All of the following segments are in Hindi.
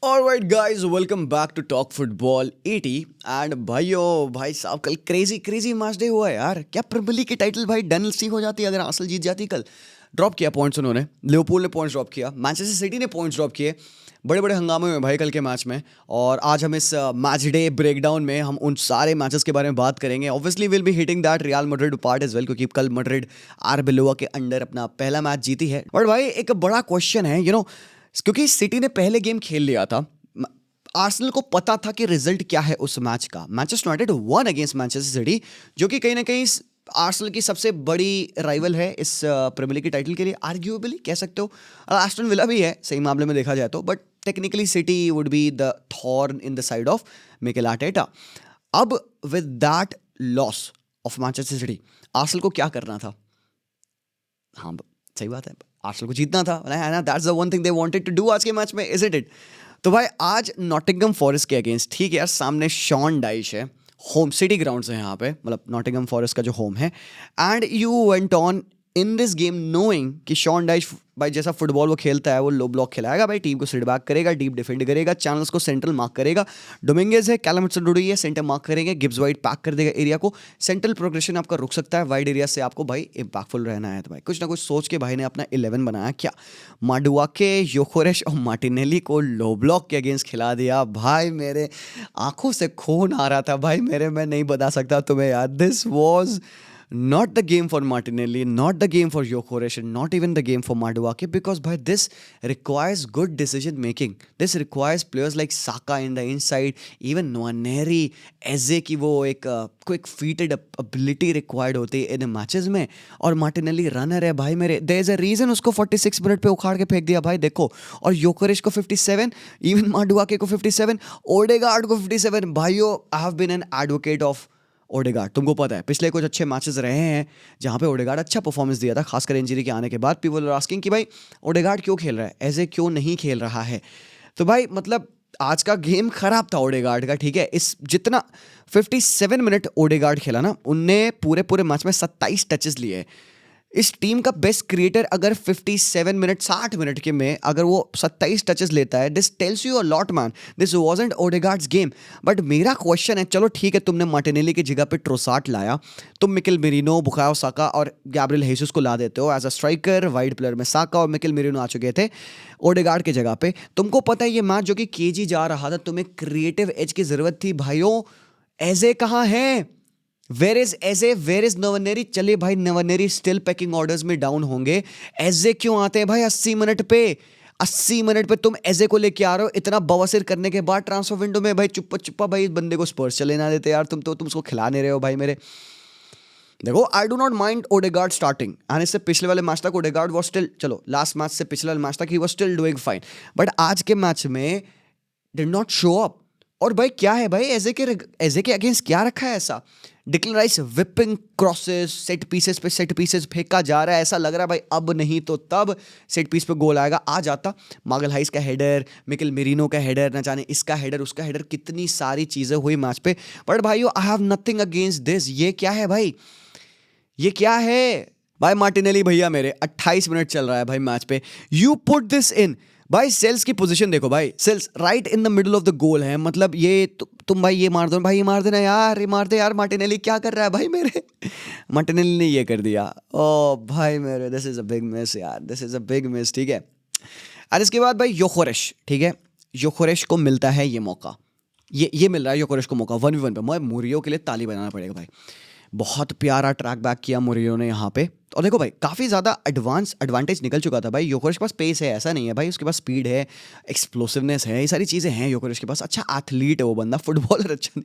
Alright guys, welcome back to talk football 80। And भाई साहब, कल क्रेजी क्रेजी मैच डे हुआ है यार। क्या प्रीमियर लीग की टाइटल भाई डन सी हो जाती है अगर आर्सेनल जीत जाती। कल ड्रॉप किया पॉइंट्स उन्होंने, लिवरपूल ने पॉइंट्स ड्रॉप किया, मैनचेस्टर सिटी ने पॉइंट्स ड्रॉप किए। बड़े बड़े हंगामे हुए भाई कल के मैच में। और आज हम इस मैच डे ब्रेकडाउन में हम उन सारे मैचेस के बारे में बात करेंगे। Obviously will be hitting that Real Madrid part as well, क्योंकि कल मैड्रिड आरबी लेवा के अंडर अपना पहला मैच जीती है। और भाई एक बड़ा क्वेश्चन है क्योंकि सिटी ने पहले गेम खेल लिया था। आर्सेनल को पता था कि रिजल्ट क्या है उस मैच का। Manchester United one against Manchester city, जो कि कहीं ना कहीं आर्सेनल की सबसे बड़ी राइवल है इस प्रीमियर लीग की टाइटल के लिए। आर्ग्यूएबली कह सकते हो एस्टन विला भी है सही मामले में देखा जाए तो, but technically City would be the thorn in the side of Mikel Arteta. अब with that loss of Manchester City, Arsenal को क्या करना था? हाँ, सही बात है, आर्सेनल को जीतना था ना। That's the one thing they wanted to do आज के मैच में, इजंट इट? तो भाई आज नॉटिंघम फॉरेस्ट के अगेंस्ट, ठीक है यार, सामने शॉन डाइश है, होम सिटी ग्राउंड्स है यहाँ पे, मतलब नॉटिंघम फॉरेस्ट का जो होम है। And you went on in this game knowing कि शॉन डाइश भाई जैसा फुटबॉल वो खेलता है, वो लो ब्लॉक खिलाएगा भाई, टीम को सिट बैक करेगा, डीप डिफेंड करेगा, चैनल्स को सेंट्रल मार्क करेगा। डोमिंगेज है, कैलम हडसन-ऑडोई है, सेंटर मार्क करेंगे, गिब्स वाइट पैक कर देगा एरिया को। सेंट्रल प्रोग्रेशन आपका रुक सकता है, वाइड एरिया से आपको भाई इम्पैक्टफुल रहना है। तो भाई कुछ ना कुछ सोच के भाई ने अपना 11 बनाया। क्या माडुआके, योकोरेश और मार्टिनेली को लो ब्लॉक के अगेंस्ट खिला दिया भाई। मेरे आंखों से खून आ रहा था भाई मेरे, मैं नहीं बता सकता तुम्हें यार। This was not the game for Martinelli, not the game for Gyökeres, and not even the game for Madueke, because by this requires good decision making. This requires players like Saka in the inside, even Nwaneri, Eze की वो एक quick feeted ability required होती है इन मैचेस में। और मार्टिनेली रनर है भाई मेरे, there is a reason उसको 46 मिनट पे उखाड़ के फेंक दिया भाई, देखो। और योकेरेश को 57, इवन माडुआके को 57, ओडेगार्ड को 57। भाइयों, I have been an advocate of Odegaard, तुमको पता है पिछले कुछ अच्छे मैचेस रहे हैं जहां पे ओडेगार्ड अच्छा परफॉर्मेंस दिया था, खासकर इंजरी के आने के बाद। पीपल आर आस्किंग कि भाई ओडेगार्ड क्यों खेल रहा है, ऐसे क्यों नहीं खेल रहा है। तो भाई मतलब आज का गेम खराब था ओडेगार्ड का, ठीक है। इस जितना 57 मिनट ओडेगार्ड खेला ना, उनने पूरे पूरे मैच में 27 टचेस लिए। इस टीम का बेस्ट क्रिएटर अगर 57 मिनट 60 मिनट के में अगर वो 27 टचेस लेता है, this tells you a lot man. This wasn't Odegaard's game. But मेरा क्वेश्चन है, चलो ठीक है, तुमने मार्टिनेली की जगह पे ट्रोसार्ड लाया, तुम मिकेल मेरिनो, बुकायो साका और गैब्रियल हेसुस को ला देते हो as a striker. Wide player में साका और मिकेल मेरिनो आ चुके थे ओडेगार्ड की जगह पे। तुमको पता है ये मैच जो कि केजी जा रहा था, तुम्हें क्रिएटिव एज की जरूरत थी भाइयों। एजे कहाँ है? Where is AJ, where is Nwaneri? चलिए भाई, नवनेरी स्टिल पैकिंग ऑर्डर्स में डाउन होंगे। एजे क्यों आते हैं भाई 80 मिनट पे? 80 मिनट पे तुम एजे को लेके आ रहे हो, इतना बवासीर करने के बाद ट्रांसफर विंडो में भाई चुप्पा चुप्पा भाई इस बंदे को स्पर्श चले ना देते यार। तुम उसको खिला नहीं रहे हो भाई मेरे। देखो, I do not mind Odegaard starting, and इससे पिछले वाले मैच तक ओडेगार्ड वाज स्टिल, चलो लास्ट मैच से पिछले वाले मैच तक he was still doing fine, but आज के मैच में डिड नॉट शो अप। और भाई क्या है भाई, एजे के अगेंस्ट क्या रखा है ऐसा? Declan Rice whipping crosses, set pieces पे सेट पीसेस फेंका जा रहा है, ऐसा लग रहा है भाई अब नहीं तो तब सेट पीस पे गोल आएगा। आ जाता मागल हाइस का हेडर, मिकेल मेरिनो का हेडर, ना जाने इसका हेडर उसका हेडर, कितनी सारी चीजें हुई मैच पे। बट भाइयों, I have nothing against this. ये क्या है भाई, ये क्या है भाई? मार्टिनेली भैया मेरे 28 मिनट चल रहा है भाई मैच पे, यू पुट दिस इन। भाई सेल्स की पोजीशन देखो भाई, Sels right in the middle of the goal है, मतलब ये तुम भाई ये मार दो भाई, ये मार देना यार, ये मार दे यार। मार्टिनेली क्या कर रहा है भाई मेरे? मार्टिनेली ने ये कर दिया। ओ भाई मेरे, this is a big miss यार, this is a big miss, ठीक है। और इसके बाद भाई योकेरेश, ठीक है, योकेरेश को मिलता है ये मौका, ये मिल रहा है योकेरेश को मौका 1v1 पे। मैं मुरियो के लिए ताली बजाना पड़ेगा भाई, बहुत प्यारा ट्रैक बैक किया मुरियो ने यहाँ पे। और देखो भाई, काफ़ी ज़्यादा एडवांटेज निकल चुका था भाई। योकेरेश के पास पेस है, ऐसा नहीं है भाई, उसके पास स्पीड है, एक्सप्लोसिवनेस है, ये सारी चीज़ें हैं योकेरेश के पास। अच्छा एथलीट है वो बंदा, फुटबॉलर अच्छा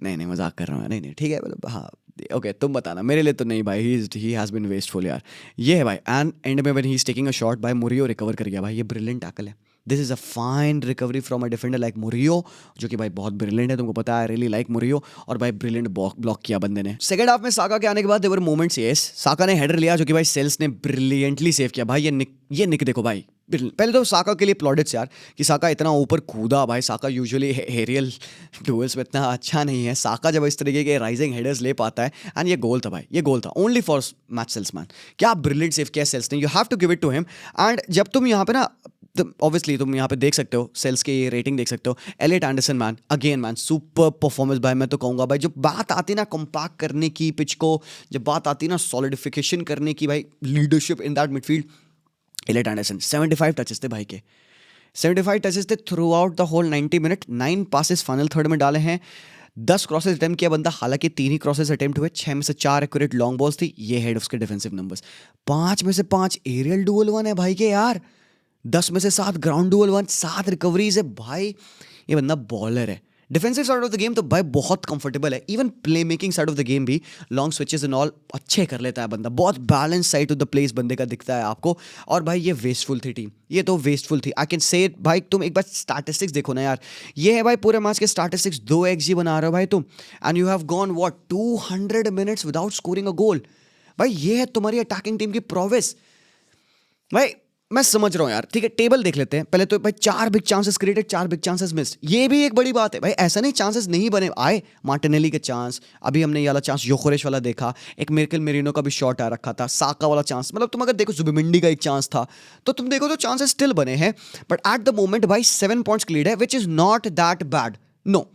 नहीं। नहीं मजाक कर रहा हूँ, नहीं ठीक है, मतलब हाँ ओके, तुम बताना, मेरे लिए तो नहीं भाई, ही हैज़ बीन वेस्टफुल यार। ये है भाई, एंड एंड में when he is taking a shot भाई, मुरियो रिकवर कर गया भाई, ये ब्रिलियंट टैकल है। This is a fine recovery from a defender like Murillo, जो कि भाई बहुत ब्रिलियंट है, तुमको पता है, रियली लाइक मुरियो। और भाई ब्रिलियंट ब्लॉक किया बंदे ने। सेकंड हाफ में साका के आने के बाद देवर मोमेंट्स, यस साका ने हेडर लिया जो कि भाई सेल्स ने ब्रिलियंटली सेव किया भाई। ये निक देखो भाई, पहले तो साका के लिए प्लॉडेट्स यार कि साका इतना ऊपर कूदा भाई। साका यूजुअली एरियल डुएल्स में इतना अच्छा नहीं है। साका जब इस तरीके के राइजिंग हेडर्स ले पाता है, एंड ये गोल था भाई, ये गोल था only for Matz Sels man. क्या ब्रिलियंट सेव किया सेल्स ने, you have to give it to him. And जब तुम यहाँ पे ना, ऑब्वियसली तुम यहाँ पे देख सकते हो सेल्स की रेटिंग देख सकते हो। Elliot Anderson man, again man super performance भाई। मैं तो कहूँगा भाई, जब बात आती ना कॉम्पैक्ट करने की पिच को, जब बात आती ना सॉलिडिफिकेशन करने की भाई, leadership in that midfield, Elliot Anderson 75 touches थे भाई के, 75 टचेस थे throughout the whole 90 minute. 9 passes final third में डाले हैं, 10 क्रॉसेस अटेम्प्ट किया बंदा, हालांकि 3 ही क्रॉसेस अटेम्प्ट हुए, 6 में से 4 एक्यूरेट लॉन्ग बॉल्स थी। ये हेड उसके डिफेंसिव नंबर्स, 5 में से 5 एरियल डुअल वन है भाई के यार, 10 में से 7 ग्राउंड डुअल वन, 7 रिकवरीज है भाई। ये बंदा बॉलर है। Defensive side of the game तो भाई बहुत कंफर्टेबल है, even play making side of the game भी, लॉन्ग स्विचेस एंड ऑल अच्छे कर लेता है बंदा। बहुत balance side of the place बंदे का दिखता है आपको। और भाई ये वेस्टफुल थी टीम, ये तो वेस्टफुल थी, आई कैन से भाई। तुम एक बार स्टैटिस्टिक्स देखो ना यार, ये है भाई पूरे मैच के स्टैटिस्टिक्स। 2 XG बना रहे हो भाई तुम, and you have gone what 200 minutes without scoring a goal. भाई ये है तुम्हारी अटैकिंग टीम की प्रोग्रेस भाई। मैं समझ रहा हूँ यार, ठीक है, टेबल देख लेते हैं पहले तो भाई। 4 big chances created, 4 big chances missed, ये भी एक बड़ी बात है भाई। ऐसा नहीं चांसेस नहीं बने, आए मार्टिनेली के चांस, अभी हमने ये वाला चांस योकोरेश वाला देखा, एक मिर्कल मेरिनो का भी शॉट आ रखा था, साका वाला चांस, मतलब तुम अगर देखो जुबिमिंडी का एक चांस था, तो तुम देखो तो चांसेस स्टिल बने हैं। बट एट द मोमेंट भाई 7 पॉइंट्स क्लीड है, which is not that bad, no.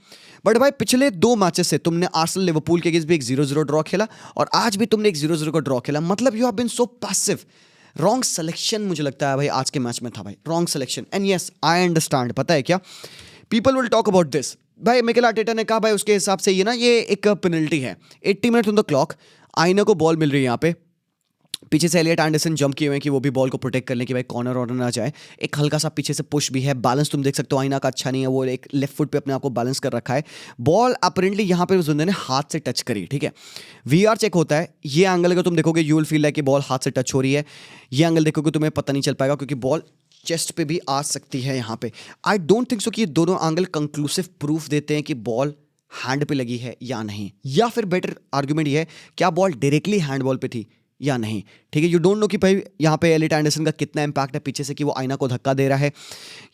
But भाई पिछले 2 मैचेस से तुमने आर्सेनल लिवरपूल के अगेंस्ट भी एक 0-0 ड्रॉ खेला, और आज भी तुमने एक 0-0 का ड्रॉ खेला। मतलब you have been so passive. Wrong selection मुझे लगता है भाई आज के मैच में था भाई, wrong selection. And yes I understand, पता है क्या, people will talk about this भाई। मिकेल आर्टेटा ने कहा भाई उसके हिसाब से ये ना, ये एक पेनल्टी है, 80 मिनट ऑन द क्लॉक, आईना को बॉल मिल रही है यहाँ पे, पीछे से एलियट एंडरसन जंप किए हुए हैं कि वो भी बॉल को प्रोटेक्ट करने की भाई कॉर्नर ऑर्डर ना जाए। एक हल्का सा पीछे से पुश भी है, बैलेंस तुम देख सकते हो आईना का अच्छा नहीं है, वो एक लेफ्ट फुट पे अपने आप को बैलेंस कर रखा है। बॉल अपरेंटली यहाँ पे उस बंदे ने हाथ से टच करी, ठीक है। वीआर चेक होता है, ये एंगल अगर तुम देखोगे यू विल फील है कि बॉल हाथ से टच हो रही है। ये एंगल देखोगे तुम्हें पता नहीं चल पाएगा, क्योंकि बॉल चेस्ट पे भी आ सकती है यहाँ पे। आई डोंट थिंक सो कि ये दोनों एंगल कंक्लूसिव प्रूफ देते हैं कि बॉल हैंड पे लगी है या नहीं, या फिर बेटर आर्ग्यूमेंट ये है क्या बॉल डायरेक्टली हैंड बॉल पे थी या नहीं, ठीक है। यू डोंट नो कि भाई यहाँ पे एलियट एंडरसन का कितना इंपैक्ट है पीछे से कि वो आईना को धक्का दे रहा है।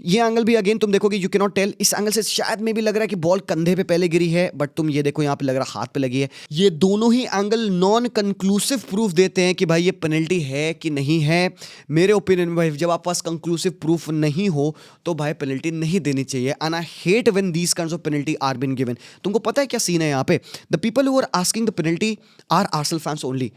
ये एंगल भी अगेन तुम देखोगे यू कैन नॉट टेल, इस एंगल से शायद में भी लग रहा है कि बॉल कंधे पे पहले गिरी है, बट तुम ये देखो यहाँ पे लग रहा है हाथ पे लगी है। ये दोनों ही एंगल नॉन कंक्लूसिव प्रूफ देते हैं कि भाई ये पेनल्टी है कि नहीं है। मेरे ओपिनियन में भाई जब आप पास कंक्लूसिव प्रूफ नहीं हो तो भाई पेनल्टी नहीं देनी चाहिए। And I hate when these kinds of penalty are been given. तुमको पता है क्या सीन है यहाँ पे, the people who are asking the penalty are Arsenal fans only.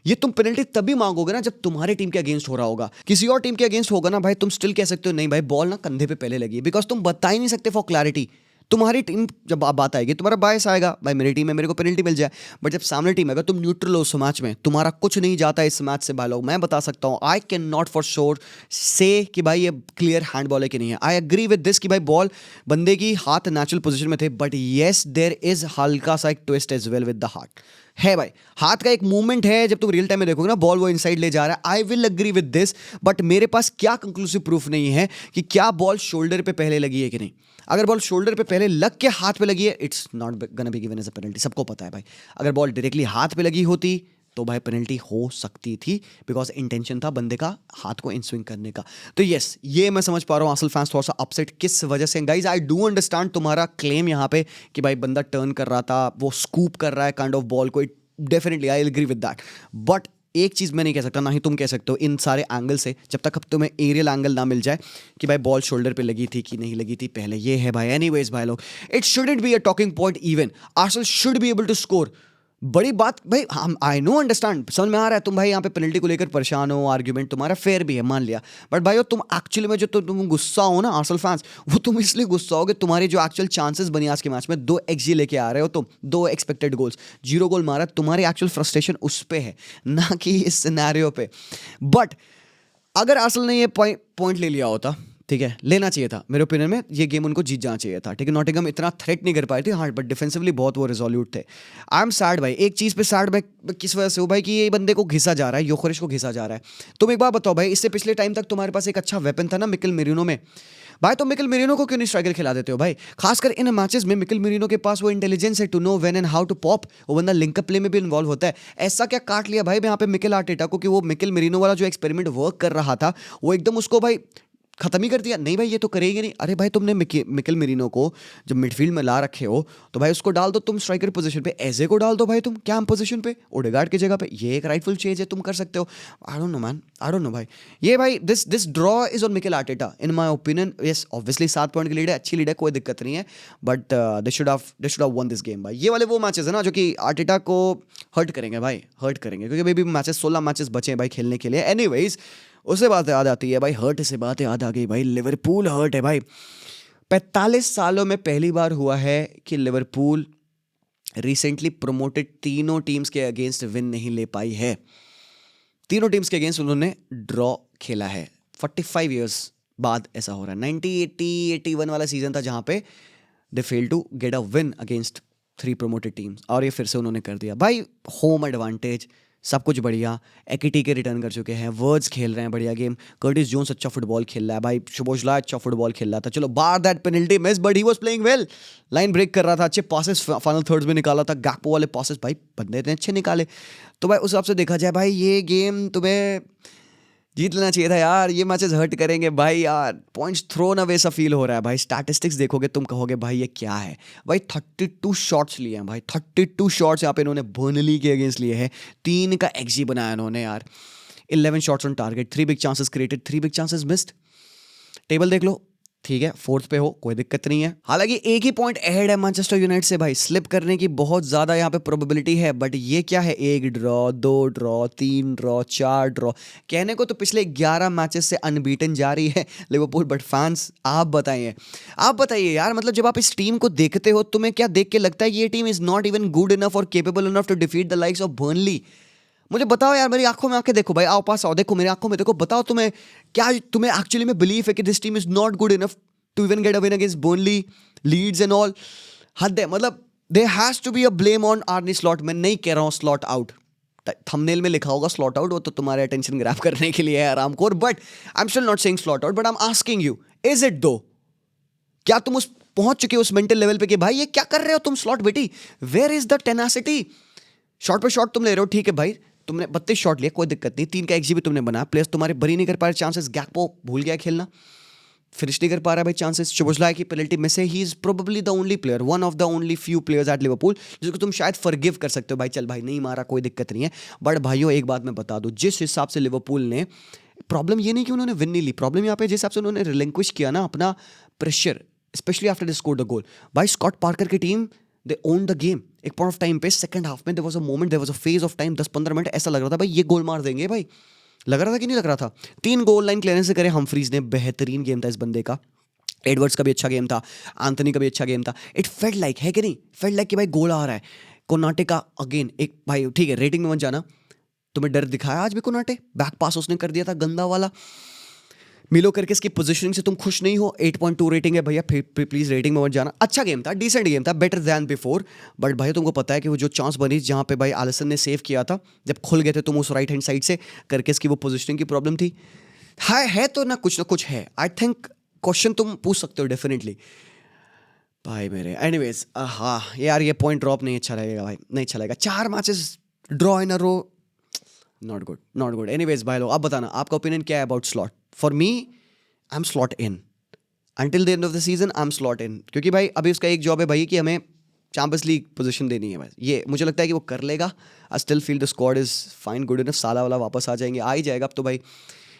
ये तुम पेनल्टी तभी मांगोगे ना जब तुम्हारी टीम के अगेंस्ट हो रहा होगा। किसी और टीम के अगेंस्ट होगा ना भाई, तुम स्टिल कह सकते हो नहीं भाई बॉल ना कंधे पे पहले लगी है, बिकॉज तुम बता ही नहीं सकते फॉर क्लैरिटी। तुम्हारी टीम जब बात आएगी तुम्हारा बायस आएगा भाई, मेरी टीम है मेरे को पेनल्टी मिल जाए। बट जब सामने टीम है, अगर तुम न्यूट्रल हो उस मैच में, तुम्हारा कुछ नहीं जाता इस मैच से भाई लोग, मैं बता सकता हूँ I can not for sure से कि भाई ये क्लियर हैंड बॉल है कि नहीं है। आई एग्री विद दिस कि भाई बॉल बंदे की हाथ नेचुरल पोजीशन में थे, बट येस देयर इज हल्का सा एक twist as well with the heart है भाई। हाथ का एक मूवमेंट है, जब तुम रियल टाइम में देखोगे ना बॉल वो इनसाइड ले जा रहा है। I will agree with this, but मेरे पास क्या कंक्लूसिव प्रूफ नहीं है कि क्या बॉल शोल्डर पे पहले लगी है कि नहीं। अगर बॉल शोल्डर पे पहले लग के हाथ पे लगी है, it's not gonna be given as a penalty, सबको पता है भाई। अगर बॉल डायरेक्टली हाथ पे लगी होती तो भाई पेनल्टी हो सकती थी, बिकॉज इंटेंशन था बंदे का हाथ को इन स्विंग करने का। तो यस, ये मैं समझ पा रहा हूँ आर्सेनल फैंस थोड़ा सा अपसेट किस वजह से। गाइज आई डू अंडरस्टैंड तुम्हारा क्लेम यहाँ पे कि भाई बंदा टर्न कर रहा था, वो स्कूप कर रहा है काइंड ऑफ बॉल को, definitely I agree with that. But एक चीज़ मैं नहीं कह सकता, ना ही तुम कह सकते हो इन सारे एंगल से, जब तक अब तुम्हें एरियल एंगल ना मिल जाए कि भाई बॉल शोल्डर पे लगी थी कि नहीं लगी थी पहले। ये है भाई एनीवेज भाई लोग, it shouldn't be a talking point even, Arsenal should be able to score. बड़ी बात भाई, हम आई नो अंडरस्टैंड, समझ में आ रहा है तुम भाई यहाँ पे पेनल्टी को लेकर परेशान हो, आर्ग्यूमेंट तुम्हारा फेयर भी है, मान लिया। बट भाई तुम एक्चुअली में जो तुम गुस्सा हो ना आर्सेनल फैंस, वो तुम इसलिए गुस्सा होगे तुम्हारी जो एक्चुअल चांसेस बनी आज के मैच में, 2 XG लेके आ रहे हो तुम, 2 एक्सपेक्टेड गोल्स, 0 गोल मारा, तुम्हारी एक्चुअल फ्रस्ट्रेशन उस पे है ना कि इस सिनेरियो पे। बट अगर आर्सेनल ने ये पॉइंट ले लिया होता, ठीक है, लेना चाहिए था मेरे ओपिनियन में, ये गेम उनको जीत जाना चाहिए था। ठीक है, नॉटिंघम इतना थ्रेट नहीं कर पाए थे, हाँ, बट डिफेंसिवली बहुत वो रिजोल्यूट थे। आई एम सैड भाई, एक चीज़ पे सैड मैं किस वजह से हूँ भाई, कि ये बंदे को घिसा जा रहा है, योकेरेश को घिसा जा रहा है। तुम एक बात बताओ भाई, इससे पिछले टाइम तक तुम्हारे पास एक अच्छा वेपन था ना मिकेल मेरिनो में, भाई तो मिकेल मेरिनो को क्यों नहीं स्ट्राइकर खिला देते हो भाई? खासकर इन मैचेस में मिकेल मेरिनो के पास वो इंटेलिजेंस है to know when and how to pop, वो बंदा लिंकअप प्ले में भी इन्वॉल्व होता है। ऐसा क्या काट लिया भाई यहाँ पे मिकेल आर्टेटा को कि वो मिकेल मेरिनो वाला जो एक्सपेरिमेंट वर्क कर रहा था वो एकदम उसको भाई खत्म ही कर दिया? नहीं भाई, ये तो करेगी नहीं। अरे भाई, तुमने मिकेल मेरिनो को जब मिडफील्ड में ला रखे हो तो भाई उसको डाल दो तुम स्ट्राइकर पोजीशन पे, एजे को डाल दो भाई तुम कैंप पोजीशन पे ओडेगार्ड की जगह पे, ये एक राइटफुल चेंज है, तुम कर सकते हो। I don't know man, I don't know भाई। ये भाई this draw is on Mikel Arteta in my opinion. Yes obviously 7 point की लीड है, अच्छी लीड है, कोई दिक्कत नहीं है, but they should have one this game भाई। ये वाले वो मैचेस है ना जो कि आर्टेटा को हर्ट करेंगे भाई, हर्ट करेंगे, क्योंकि भाई भी मैचेस 16 मैचेस बचे हैं भाई खेलने के लिए। एनीवेज, उससे बात याद आती है भाई, हर्ट से बात याद आ गई भाई, लिवरपूल हर्ट है भाई। 45 सालों में पहली बार हुआ है कि लिवरपूल रिसेंटली प्रोमोटेड तीनों टीम्स के अगेंस्ट विन नहीं ले पाई है। तीनों टीम्स के अगेंस्ट उन्होंने ड्रॉ खेला है। 45 इयर्स बाद ऐसा हो रहा है। 1980-81 वाला सीजन था जहां पे they fail to get a win against 3 promoted teams, और ये फिर से उन्होंने कर दिया भाई। होम एडवांटेज, सब कुछ बढ़िया, एकिटी के रिटर्न कर चुके हैं, वर्ड्स खेल रहे हैं बढ़िया गेम, कर्टिस जोन्स अच्छा फुटबॉल खेल रहा है भाई, शुभोजला अच्छा फुटबॉल खेल रहा था, चलो bar that penalty miss, but he was playing well, line break कर रहा था, अच्छे पासेस फाइनल थर्ड्स में निकाला था, गैक्पो वाले पासेस भाई बंदे इतने अच्छे निकाले। तो भाई उस हिसाब से देखा जाए भाई, ये गेम तुम्हें जीत लेना चाहिए था यार। ये मैचेस हर्ट करेंगे भाई यार, पॉइंट्स थ्रोन अवे सा फील हो रहा है भाई। स्टैटिस्टिक्स देखोगे तुम कहोगे भाई ये क्या है भाई। 32 शॉट्स लिए हैं भाई, 32 शॉट्स यहाँ पे इन्होंने बर्नली के अगेंस्ट लिए हैं। 3 का एक्सजी बनाया इन्होंने यार। 11 shots on target, 3 big chances created, 3 big chances missed. Table देख लो, ठीक है, 4th पे हो, कोई दिक्कत नहीं है। हालांकि एक ही पॉइंट अहेड है मैनचेस्टर यूनाइटेड से भाई, स्लिप करने की बहुत ज्यादा यहाँ पे प्रोबेबिलिटी है। बट ये क्या है, 1 ड्रॉ, 2 ड्रॉ, 3 ड्रॉ, 4 ड्रॉ, कहने को तो पिछले 11 मैचेस से अनबीटन जा रही है लिवरपूल। बट फैंस आप बताइए यार, मतलब जब आप इस टीम को देखते हो तुम्हें क्या देख के लगता है ये team is not even good enough और capable enough to defeat the likes of Burnley? मुझे बताओ यार, मेरी आंखों में आंखें देखो भाई, आओ पास आओ, देखो मेरी आंखों में देखो, बताओ तुम्हें क्या, तुम्हें एक्चुअली में बिलीव है कि this team is not good enough to even get a win against Burnley, Leeds and all? हद है, मतलब there has to be a blame on Arne Slot. मैं नहीं कह रहा हूँ स्लॉट आउट, थंबनेल में लिखा होगा स्लॉट आउट, वो तो तुम्हारे अटेंशन ग्रैब करने के लिए है आरामखोर, but I am still not saying Slot out, but I am asking you, is it though? क्या तुम उस पहुंच चुके हो उस मेंटल लेवल पे कि भाई ये क्या कर रहे हो तुम स्लॉट बेटी? Where is the tenacity? Shot पे शॉट तुम ले रहे हो, ठीक है भाई, तुमने 32 शॉट लिए, कोई दिक्कत नहीं, 3 का एक्सजी भी तुमने बनाया, प्लेयर्स तुम्हारे बरी नहीं कर पा रहे चांसेस, गैक्पो भूल गया खेलना, फिनिश नहीं कर पा रहा है भाई चांसेस, शुभोजलाई की पेनल्टी में से he is probably the only player, one of the only few players at Liverpool जिसको तुम शायद फॉरगिव कर सकते हो भाई, चल भाई नहीं मारा कोई दिक्कत नहीं है। बट भाइयों एक बात मैं बता दूं, जिस हिसाब से लिवरपूल ने, प्रॉब्लम ये नहीं कि उन्होंने विन नहीं ली, प्रॉब्लम यहाँ पे जिस हिसाब से उन्होंने रिलिंक्विश किया ना अपना pressure, especially after they scored the goal. भाई स्कॉट पार्कर की team, they own the game. एक पॉइंट ऑफ टाइम पे सेकंड हाफ में there was a moment, there was a phase of time 10-15 minute ऐसा लग रहा था भाई ये गोल मार देंगे भाई, लग रहा था कि नहीं लग रहा था। 3 गोल लाइन क्लियरेंस से करे हम्फ्रीज ने, बेहतरीन गेम था इस बंदे का। एडवर्ड्स का भी अच्छा गेम था, एंथनी का भी अच्छा गेम था। इट फेल्ट लाइक, है कि नहीं, फेल्ट लाइक कि भाई गोल आ रहा है। कोनाटे का अगेन एक, भाई ठीक है रेटिंग में मत जाना, तुम्हें डर दिखाया आज भी कोनाटे, बैक पास उसने कर दिया था गंदा वाला। मिलो करके इसकी पोजीशनिंग से तुम खुश नहीं हो, 8.2 रेटिंग है भैया, प्लीज रेटिंग में मत जाना। अच्छा गेम था, डिसेंट गेम था, बेटर दैन बिफोर। बट भाई तुमको पता है कि वो जो चांस बनी जहाँ पे भाई एलिसन ने सेव किया था, जब खुल गए थे तुम उस राइट हैंड साइड से करके, इसकी वो पोजीशनिंग की प्रॉब्लम थी। है तो ना कुछ है। आई थिंक क्वेश्चन तुम पूछ सकते हो डेफिनेटली भाई मेरे। एनीवेज हाँ यार, ये पॉइंट ड्रॉप नहीं अच्छा लगेगा भाई, नहीं अच्छा लगेगा। 4 matches draw in a row, not good, not good. Anyways भाई लोग, आप बताना आपका ओपिनियन क्या है about Slot. For me I am Slot in until the end of the season, I am Slot in, क्योंकि भाई अभी उसका एक जॉब है भाई कि हमें चैंपियंस लीग पोजीशन देनी है भाई, ये मुझे लगता है कि वो कर लेगा। I still feel the squad is fine, good enough. साला वाला वापस आ जाएंगे, आ ही जाएगा। अब तो भाई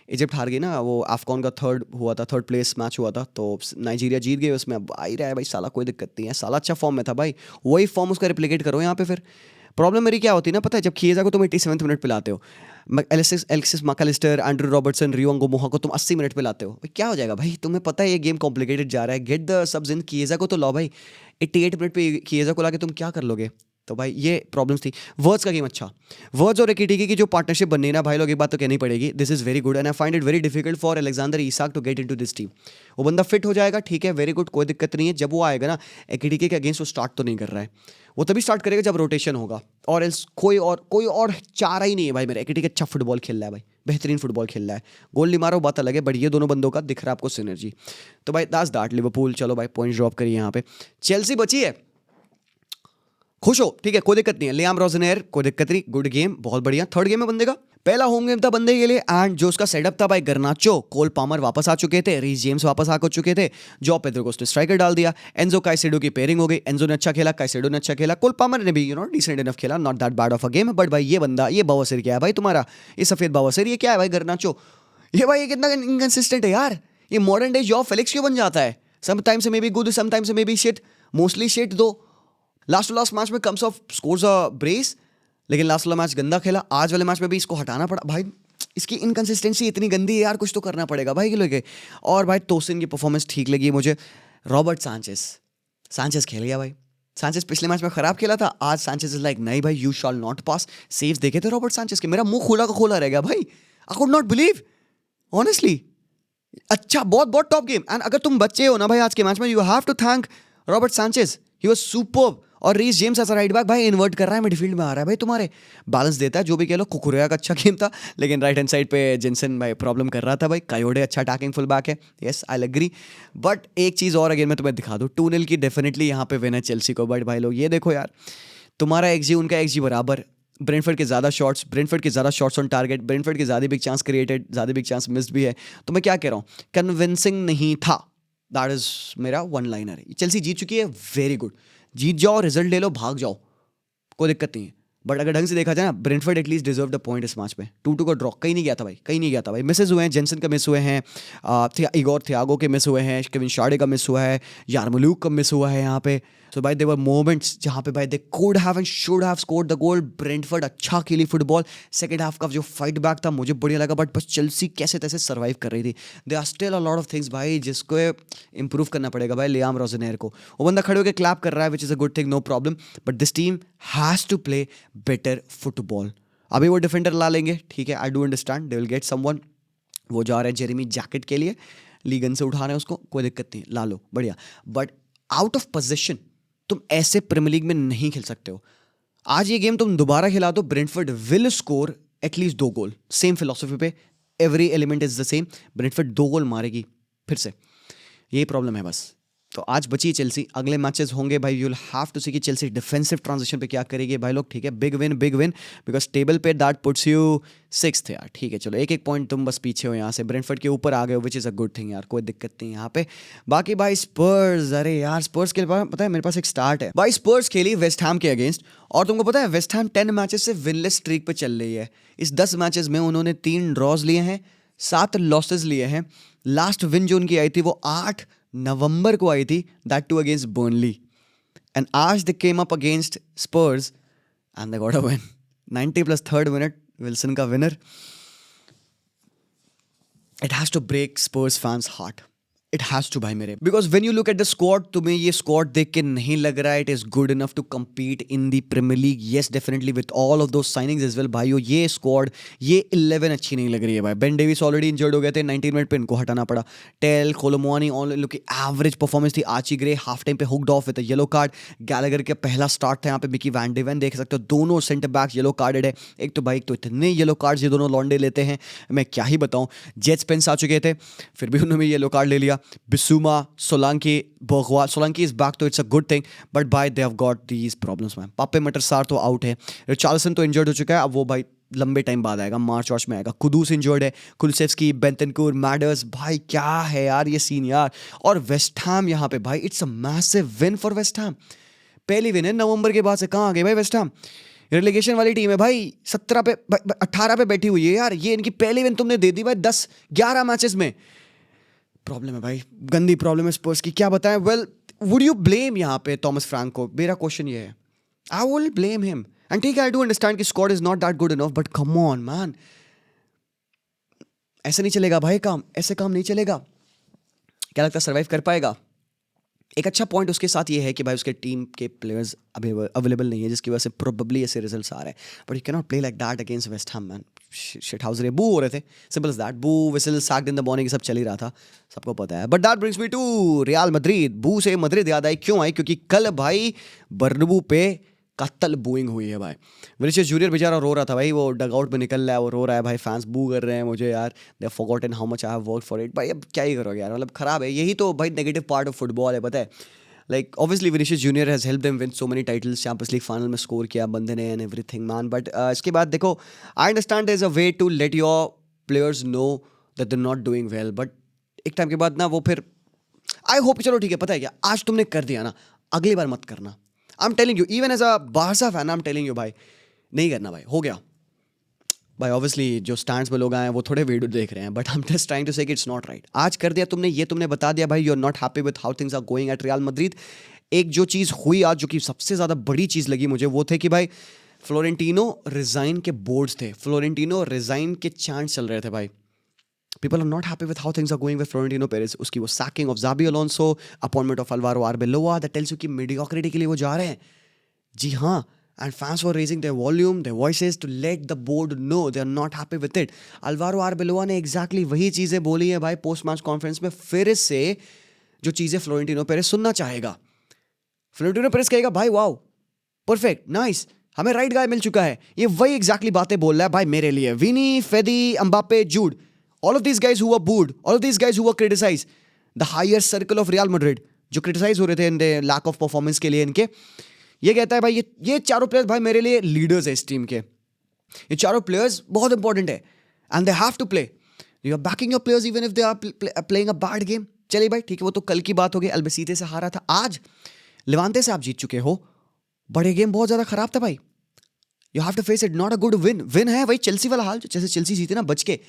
इजिप्ट हार गई ना, वो अफकॉन का थर्ड प्लेस मैच हुआ था, तो नाइजीरिया जीत गए उसमें, अब आ ही रहा है भाई साला, कोई दिक्कत नहीं है। साला अच्छा फॉर्म में था भाई, वही फॉर्म उसका रिप्लिकेट करो यहाँ पे। फिर प्रॉब्लम मेरी क्या होती है ना पता है, जब खिएजा को तुम 87वें मिनट पे लाते हो, एलेक्सिस मैकलिस्टर, एंड्रू रॉबर्टसन, रियो अंगोमोहा को तुम 80 मिनट पे लाते हो, भाई क्या हो जाएगा भाई? तुम्हें पता है ये गेम कॉम्प्लिकेटेड जा रहा है, गेट द सब्स इन। खिएजा को तो लो भाई, 88 मिनट पे खिएजा को लाके तुम क्या कर लोगे? तो भाई ये प्रॉब्लम्स थी। वर्ड्स का गेम अच्छा, वर्ड्स और एकेटिके की जो पार्टनरशिप बननी है ना भाई लोग, एक बात तो कहनी पड़ेगी, this is very good and I find it very difficult for Alexander Isak to get into this team. वो बंदा फिट हो जाएगा, ठीक है, वेरी गुड, कोई दिक्कत नहीं है। जब वो आएगा ना एकेटिके के अगेंस्ट, वो स्टार्ट तो नहीं कर रहा है, वो तभी स्टार्ट करेगा जब रोटेशन होगा, और एल्स कोई और चारा ही नहीं है भाई। मेरा एकेटिके अच्छा फुटबॉल खेल रहा है भाई, बेहतरीन फुटबॉल खेल रहा है, गोल नहीं मारा वो बात अलग है, बट ये दोनों बंदों का दिख रहा है आपको सिनर्जी। तो भाई दैट्स दैट। लिवरपूल चलो भाई पॉइंट ड्रॉप करिए यहाँ पे। चेल्सी बची है, खुश हो, ठीक है, कोई दिक्कत नहीं है। लियाम रोजनेर, कोई दिक्कत नहीं, गुड गेम, बहुत बढ़िया। थर्ड गेम है बंदे का, पहला होम गेम था बंदे के लिए, एंड जो उसका सेटअप था भाई, गर्नाचो, कोल पामर वापस आ चुके थे, रीस जेम्स वापस आ चुके थे, जॉ पेद्रो को उसने स्ट्राइकर डाल दिया, एंजो काइसेडो की पेयरिंग हो गई, एंजो ने अच्छा खेला, काइसेडो ने अच्छा खेला, कोल पामर ने भी डिसेंट इनफ खेला, not that bad of a game. But भाई ये बंदा, ये बवासीर क्या है भाई तुम्हारा, ये सफेद बवासीर, ये क्या है भाई गर्नाचो, ये भाई ये कितना इनकंसिस्टेंट है यार, ये मॉडर्न डे जॉ फेलिक्स क्यों बन जाता है, sometimes may be good, sometimes may be shit, mostly shit. दो लास्ट टू लास्ट मैच में comes of scores a brace, लेकिन लास्ट वाला मैच गंदा खेला, आज वाले मैच में भी इसको हटाना पड़ा भाई। इसकी इनकंसिस्टेंसी इतनी गंदी है यार, कुछ तो करना पड़ेगा भाई के लोगे। और भाई तोसिन की परफॉर्मेंस ठीक लगी मुझे। रॉबर्ट सांचेस खेल गया भाई, सांचेस पिछले मैच में खराब खेला था, आज सांचेस इज लाइक नहीं भाई you shawl not pass. Saves देखे थे रॉबर्ट सांचेस के, मेरा मुंह खोला का खोला रह गया भाई, I could not believe honestly. अच्छा, बहुत बहुत टॉप गेम। एंड अगर तुम बच्चे हो ना भाई आज के मैच में, you have to thank Robert Sanchez, he was superb. और Reece James as a right back भाई इन्वर्ट कर रहा है, मिडफील्ड में आ रहा है भाई, तुम्हारे बैलेंस देता है, जो भी कह लो। कुकुरेया का अच्छा गेम था, लेकिन राइट हैंड साइड पे जिनसन भाई प्रॉब्लम कर रहा था भाई। कायोडे अच्छा अटैकिंग फुल बैक है, यस आई एग्री। बट एक चीज़ और अगेन मैं तुम्हें दिखा दूँ, 2-0 की डेफिनेटली यहाँ पे विन है चेल्सी को। बट भाई लोग ये देखो यार, तुम्हारा एक्सजी उनका एक्सजी बराबर, ब्रेंटफोर्ड के ज़्यादा शॉट्स, ब्रेंटफोर्ड के ज़्यादा शॉट्स ऑन टारगेट, ब्रेंटफोर्ड के ज़्यादा बिग चांस क्रिएटेड, ज़्यादा बिग चांस मिस्ड भी है। तो मैं क्या कह रहा हूँ, कन्विंसिंग नहीं था, दैट इज मेरा वन लाइनर है। चेल्सी जीत चुकी है, वेरी गुड, जीत जाओ, रिजल्ट ले लो, भाग जाओ, कोई दिक्कत नहीं है। बट अगर ढंग से देखा जाए ना, Brentford at least deserve the point इस मैच में। 2-2 का ड्रॉ कहीं नहीं गया था भाई, कहीं नहीं गया था भाई। मिसेज हुए हैं, जेंसन का मिस हुए हैं, इगोर थियागो के मिस हुए हैं, केविन शार्डे का मिस हुआ है, यारमोलूक का मिस हुआ है यहाँ पे। सो भाई देवर मोमेंट्स जहाँ पे भाई they could have and should have scored the goal. Brentford अच्छा खेली फुटबॉल, सेकंड हाफ का जो फाइट बैक था मुझे बढ़िया लगा, बट बस चेल्सी कैसे तैसे सर्वाइव कर रही थी। They are still a lot of things भाई जिसको इंप्रूव करना पड़ेगा भाई। लियाम रोजनेर को, वो बंदा खड़े होकर क्लैप कर रहा है, which is a good thing, no problem, but this team has to play better football. अभी वो डिफेंडर ला लेंगे, ठीक है, I do understand, they will get someone. वो जा रहे हैं जेरेमी जैकेट के लिए, लीगन से उठा रहे हैं उसको, कोई दिक्कत नहीं, ला लो, बढ़िया। बट आउट ऑफ पोजीशन तुम ऐसे प्रीमियर लीग में नहीं खेल सकते हो। आज ये गेम तुम दोबारा खिला दो, Brentford will score at least 2 goal, same philosophy पे, every element is the same. Brentford 2 goal मारेगी फिर से, यही प्रॉब्लम है बस। तो आज बची चेल्सी, अगले मैचेस होंगे भाई, यू विल हैव टू सी कि चेल्सी डिफेंसिव ट्रांजिशन पे क्या करेगी भाई लोग, ठीक है। बिग विन बिकॉज टेबल पे दैट पुट्स यू 6th यार, ठीक है। चलो एक एक पॉइंट तुम बस पीछे हो यहाँ से, ब्रेंटफोर्ड के ऊपर आ गए हो, विच इज़ अ गुड थिंग यार, कोई दिक्कत नहीं यहाँ पे। बाकी भाई स्पर्स, अरे यार स्पर्स के पास पता है मेरे पास एक स्टार्ट है भाई। स्पर्स खेली वेस्ट हैम के अगेंस्ट, और तुमको पता है वेस्ट हैम 10 मैचेस से विनलेस स्ट्रीक पे चल रही है। इस 10 मैचेस में उन्होंने 3 ड्रॉज लिए हैं, 7 लॉसेज लिए हैं। लास्ट विन जो उनकी आई थी वो 8 नवंबर को आई थी, that two against Burnley, and आज they came up against Spurs and they got a win. 90 plus 3rd minute, Wilson का winner. It has to break Spurs fans heart, it has to भाई मेरे, because when you look at the squad, तुम्हें ये स्क्वाड देख के नहीं लग रहा है it is good enough to compete in the Premier League. Yes definitely with all of those signings as well भाइयों, ये स्क्वाड, ये 11 अच्छी नहीं लग रही है भाई। बेन डेविस ऑलरेडी इंजर्ड हो गए थे, 19 मिनट पे इनको हटाना पड़ा। टेल कोलोमुआनी ऑन की एवरेज परफॉर्मेंस थी। आची ग्रे हाफ टाइम पे hooked of with yellow card. Gallagher का पहला स्टार्ट था यहाँ पे, मिकी वैन डेवन देख सकते हो, दोनों सेंटर बैक येलो कार्डेड है। एक तो भाई तो इतने येलो कार्ड्स ये दोनों लॉन्डे लेते हैं, मैं क्या ही बताऊं। जेट स्पेंस आ चुके थे, फिर भी उन्होंने येलो कार्ड ले लिया। बिसूमा, Solanke, Bourgeois, Solanke is back तो it's a good thing, but by they have got these problems man। पापे मटर सार तो आउट है, रिचार्लसन तो इंजर्ड हो चुका है, अब वो भाई लंबे टाइम बाद आएगा, मार्च वार्च में आएगा। कुदूस इंजर्ड है, कुलसेफ्स्की, बेंटनकूर, मैडर्स, भाई क्या है यार ये सीन यार। और वेस्ट हैम यहाँ पे भाई, it's a massive win for West Ham, पहली विन है नवंबर के बाद से। कहाँ आ गए भाई वेस्ट हैम, रिलेगेशन वाली टीम है भाई, 17 पे 18 पे बैठी हुई है यार। ये इनकी पहली विन तुमने दे दी भाई 10-11 मैचेस में। प्रॉब्लम है भाई, गंदी प्रॉब्लम है स्पर्स की, क्या बताएं। वेल वुड यू ब्लेम यहाँ पे थॉमस फ्रैंक को, मेरा क्वेश्चन ये है। I will blame him, and ठीक है आई डू अंडरस्टैंड कि squad is not that good enough, but come on man, ऐसे नहीं चलेगा भाई काम, ऐसे काम नहीं चलेगा। क्या लगता है सर्वाइव कर पाएगा? एक अच्छा पॉइंट उसके साथ ये है कि भाई उसके टीम के प्लेयर्स अभी अवेलेबल नहीं है, जिसकी वजह से प्रोबेबली ऐसे रिजल्ट्स आ रहे हैं, but you can not play like that against West Ham man. Shithousery boo हो रहे थे, simple as that, boo whistle sacked in the morning, सब चल ही रहा था, सबको पता है। But that brings me to Real Madrid. Boo से मैड्रिड याद आई, क्यों आई? क्योंकि कल भाई बर्नबू पे कत्ल बूइंग हुई है भाई। विनीसियस जूनियर बेचारा रो रहा था भाई, वो डग आउट में निकल रहा है, वो रो रहा है भाई, फैंस बू कर रहे हैं मुझे यार, they forgotten how much I have worked for it. भाई अब क्या ही करोगे यार, मतलब खराब है, यही तो भाई नेगेटिव पार्ट ऑफ फुटबॉल है, पता है। Like obviously Vinicius junior has help them win so many titles, champions league final में स्कोर किया बंदे ने एंड एवरीथिंग मैन, बट इसके बाद देखो, I understand there is a way to let your players know that they not doing well, but एक टाइम के बाद ना वो फिर आई होप, चलो ठीक है, पता है क्या, आज तुमने कर दिया ना, अगली बार मत करना। I am telling you, even as a Barca fan I am telling you भाई, नहीं करना भाई, हो गया भाई। ऑब्वियसली जो स्टैंड्स में लोग आए हैं वो थोड़े वीडियो देख रहे हैं, but I am just trying to say it's not right. आज कर दिया तुमने, ये तुमने बता दिया भाई, you are not happy with how things are going at Real Madrid. एक जो चीज़ हुई आज, जो कि सबसे ज़्यादा बड़ी चीज़ लगी मुझे, वो थे कि भाई फ्लोरेंटिनो रिजाइन के बोर्ड्स थे, फ्लोरेंटिनो रिजाइन के चांस चल रहे थे भाई। People are not happy with how things are going with Florentino Perez. उसकी वो sacking of Xabi Alonso, appointment of Alvaro Arbeloa, that tells you कि mediocrity के लिए वो जा रहे हैं। जी हाँ, and fans were raising their volume, their voices to let the board know they are not happy with it. Alvaro Arbeloa ने exactly वही चीज़ें बोली हैं भाई post match conference में, फिर से जो चीज़ें फ्लोरेंटिनो पेरेज सुनना चाहेगा। फ्लोरेंटिनो पेरेज कहेगा भाई वाओ, परफेक्ट, नाइस, हमें राइट गाय मिल चुका है। ये वही एग्जैक्टली बातें बोल रहा है भाई मेरे लिए। विनी, फेदी, Mbappe, जूड, all of these guys who were booed, all of these guys who were criticized, the higher circle of Real Madrid जो क्रिटिसाइज हो रहे थे इनके लैक ऑफ परफॉर्मेंस के लिए इनके, ये कहता है भाई ये चारों प्लेयर्स भाई मेरे लिए लीडर्स है इस टीम के, ये चारों प्लेयर्स बहुत इंपॉर्टेंट है and they have to play, you are backing your players even if they are playing a bad game. चलिए भाई ठीक है, वो तो कल की बात हो गई, अल्बेसीते से हारा था, आज लेवांते से आप जीत चुके हो, बड़े गेम बहुत ज़्यादा खराब था भाई, you have to face it, not a good win. Win है भाई चेल्सी वाला हाल, जैसे चेल्सी जीती ना बच के,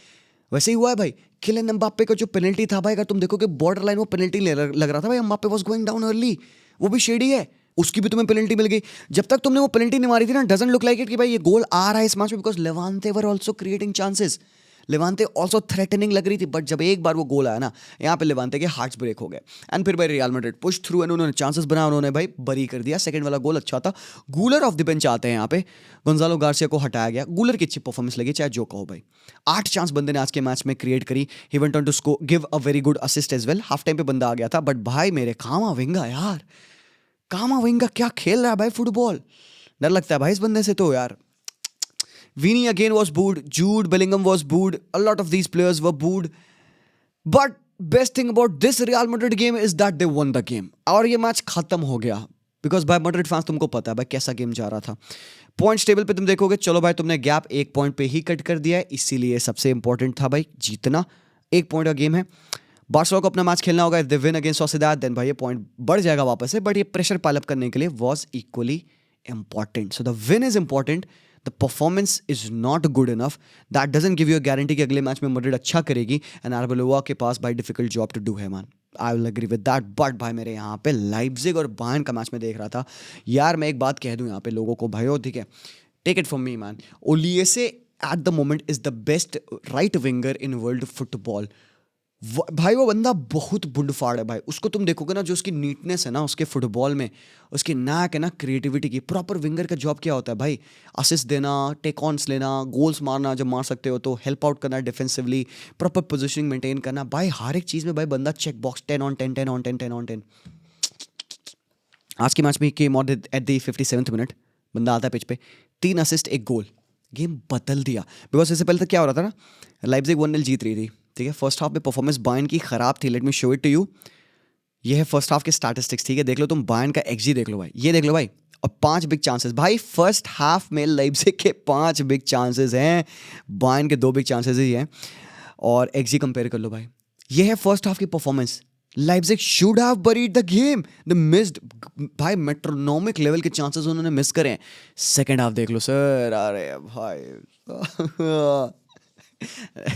वैसे ही हुआ है भाई। किलियन एम्बाप्पे का जो पेनल्टी था भाई, अगर तुम देखोगे बॉर्डर लाइन वो पेनल्टी लग रहा था भाई, Mbappe was going down early, वो भी शेडी है, उसकी भी तुम्हें पेनल्टी मिल गई। जब तक तुमने वो पेनल्टी नहीं मारी थी ना, डजंट लुक लाइक इट कि भाई ये गोल आ रहा है इस मैच में, because Levante were also creating chances, Levante also threatening लग रही थी, बट जब एक बार वो गोल आया ना, यहाँ पे लेवांते के हार्ट्स ब्रेक हो गए एंड फिर भाई real Madrid push through and उन्होंने चांसेस बनाया, उन्होंने भाई बरी कर दिया। सेकंड वाला गोल अच्छा था, गूलर ऑफ द बेंच आते हैं यहाँ पे, गोंजालो गार्सिया को हटाया गया, गूलर की अच्छी परफॉर्मेंस लगी चाहे जो कहो भाई। 8 चांस बंदे ने आज के मैच में क्रिएट करी, he went on to give a very good assist as well. Half time पे बंदा आ गया था, बट भाई मेरे कामाविंगा यार, कामाविंगा क्या खेल रहा है भाई फुटबॉल, डर लगता है भाई इस बंदे से तो यार। Vini again was booed. Jude Bellingham was booed. A lot of these players were booed. But best thing about this Real Madrid game is that they won the game. और ये मैच खत्म हो गया बिकॉज भाई मैड्रिड फैंस तुमको पता है भाई कैसा गेम जा रहा था। पॉइंट्स टेबल पे तुम देखोगे, चलो भाई तुमने गैप 1 पॉइंट पे ही कट कर दिया है, इसीलिए सबसे इंपॉर्टेंट था भाई जीतना। 1 पॉइंट का गेम है, बार्सिलोना को अपना मैच खेलना होगा। If they win against Sociedad then भाई ये पॉइंट बढ़ जाएगा वापस से, बट ये प्रेशर पाइल अप करने के लिए was equally important. So the win is important, the performance is not good enough, that doesn't give you a guarantee कि अगले मैच में मैड्रिड अच्छा करेगी एंड आर्बेलोआ के पास भाई डिफिकल्ट जॉब टू डू है man, I will agree with that. But भाई मेरे यहाँ पे लाइप्जिग और बायर्न का मैच में देख रहा था यार, मैं एक बात कह दूँ यहाँ पे लोगों को भाई, ठीक है, take it from me man, Olise at the moment is the best right winger in world football. भाई वो बंदा बहुत बुंडफाड़ है भाई, उसको तुम देखोगे ना, जो उसकी नीटनेस है ना उसके फुटबॉल में, उसकी नैक है ना क्रिएटिविटी की। प्रॉपर विंगर का जॉब क्या होता है भाई? असिस्ट देना, टेक ऑन्स लेना, गोल्स मारना जब मार सकते हो तो, हेल्प आउट करना डिफेंसिवली, प्रॉपर पोजिशनिंग मेंटेन करना। भाई हर एक चीज़ में भाई बंदा check box 10 on 10, 10 on 10, 10 on 10। आज के मैच में came out at the 57th minute, बंदा आता है पिच पे, 3 असिस्ट 1 गोल, गेम बदल दिया। बिकॉज इससे पहले तक क्या हो रहा था ना, लाइप्जिग 1-0 जीत रही थी, ठीक है। फर्स्ट हाफ में परफॉर्मेंस बायर्न की खराब थी, let me show it to you. ये है फर्स्ट हाफ के स्टैटिस्टिक्स, ठीक है, देख लो तुम बायर्न का एक्सजी देख लो भाई, ये देख लो भाई, और 5 बिग चांसेस भाई फर्स्ट हाफ में लाइप्जिग के 5 बिग चांसेस हैं, बायर्न के 2 बिग चांसेस ही हैं, और एक्सजी कंपेयर कर लो भाई। ये है फर्स्ट हाफ की performance. Leipzig should have buried the game, the missed भाई, मेट्रोनॉमिक लेवल के चांसेस उन्होंने मिस करे हैं। सेकेंड हाफ देख लो सर, अरे भाई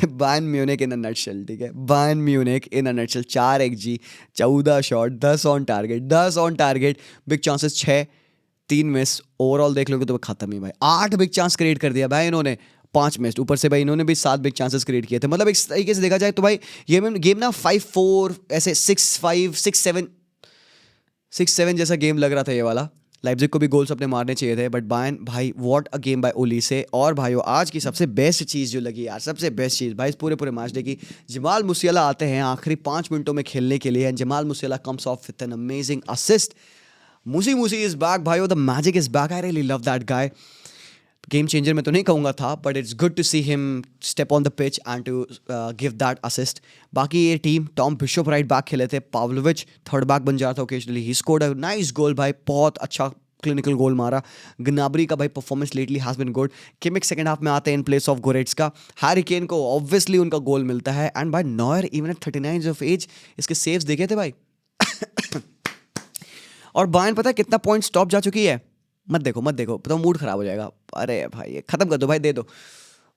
Bayern Munich in a nutshell, ठीक है, Bayern Munich in a nutshell. 4 XG, 14 shot, 10 on target, 10 on target, big chances 6, 3 miss. Overall देख लोगे तो खत्म ही भाई। 8 बिग चांस क्रिएट कर दिया भाई इन्होंने, 5 मिस, ऊपर से भाई इन्होंने भी 7 बिग चांसेस क्रिएट किए थे। मतलब एक तरीके से देखा जाए तो भाई ये गेम ना 5-4 ऐसे 6-5 6-7 6-7 जैसा गेम लग रहा था ये वाला। लाइप्जिग को भी गोल्स अपने मारने चाहिए थे, बट बायर्न भाई व्हाट अ गेम बाय ओलीसे। और भाइयों आज की सबसे बेस्ट चीज़ जो लगी यार, सबसे बेस्ट चीज़ भाई इस पूरे मैच डे की, जमाल मुसियाला आते हैं आखिरी 5 मिनटों में खेलने के लिए, and Jamal Musiala comes off with an amazing assist. Musi is back भाइयों, the magic is back, I really love that guy. Game changer में तो नहीं कहूँगा था, but it's good to see him step on the pitch and to give that assist. बाकी ये टीम, टॉम बिशप राइट बैक खेले थे, पाव्लोविच थर्ड बैक बन जाता occasionally, he scored a nice goal भाई, बहुत अच्छा क्लिनिकल गोल मारा। गनाबरी का भाई performance lately has been good. Kimmich second half में आते हैं in place of Goretzka. Harry Kane को ऑब्वियसली उनका गोल मिलता है, एंड भाई Neuer even at 39 of age, इसके सेव्स देखे थे भाई। और बायर्न पता है कितना पॉइंट स्टॉप जा चुकी है, मत देखो पता मूड खराब हो जाएगा। अरे भाई ये खत्म कर दो भाई, दे दो।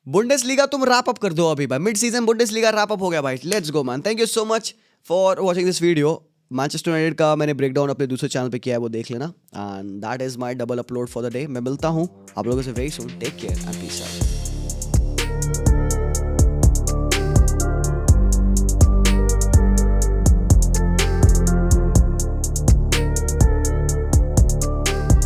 बुंडेसलीगा तुम रैप अप कर दो अभी भाई, mid season Bundesliga wrap up हो गया भाई, let's go man. Thank you so much for watching this video. Manchester United का मैंने ब्रेकडाउन अपने दूसरे चैनल पे किया है, वो देख लेना, and that is my double upload for the day. मैं मिलता हूँ आप लोगों से very soon, take care and peace out.